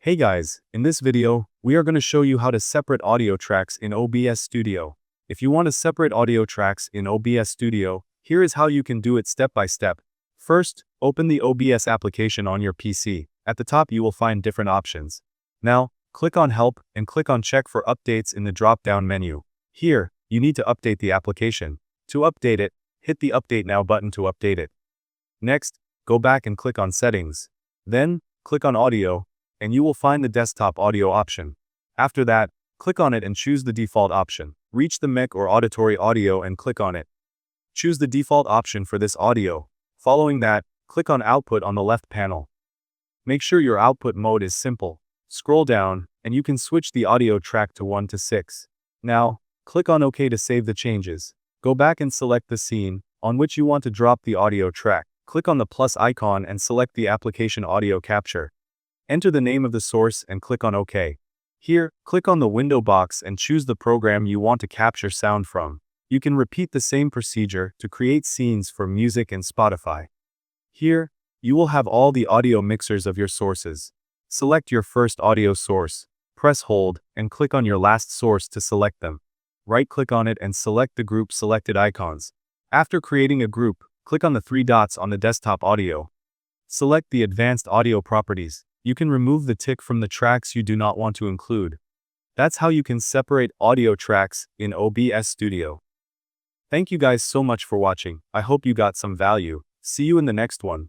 Hey guys, in this video, we are going to show you how to separate audio tracks in OBS Studio. If you want to separate audio tracks in OBS Studio, here is how you can do it step by step. First, open the OBS application on your PC. At the top you will find different options. Now, click on Help and click on Check for updates in the drop-down menu. Here, you need to update the application. To update it, hit the Update Now button to update it. Next, go back and click on Settings. Then, click on Audio, and you will find the desktop audio option. After that, click on it and choose the default option. Reach the mic or auditory audio and click on it. Choose the default option for this audio. Following that, click on Output on the left panel. Make sure your output mode is simple. Scroll down, and you can switch the audio track to 1 to 6. Now, click on OK to save the changes. Go back and select the scene on which you want to drop the audio track. Click on the plus icon and select the application audio capture. Enter the name of the source and click on OK. Here, click on the window box and choose the program you want to capture sound from. You can repeat the same procedure to create scenes for music and Spotify. Here, you will have all the audio mixers of your sources. Select your first audio source, press hold, and click on your last source to select them. Right-click on it and select the group selected icons. After creating a group, click on the 3 dots on the desktop audio. Select the advanced audio properties. You can remove the tick from the tracks you do not want to include. That's how you can separate audio tracks in OBS Studio. Thank you guys so much for watching. I hope you got some value. See you in the next one.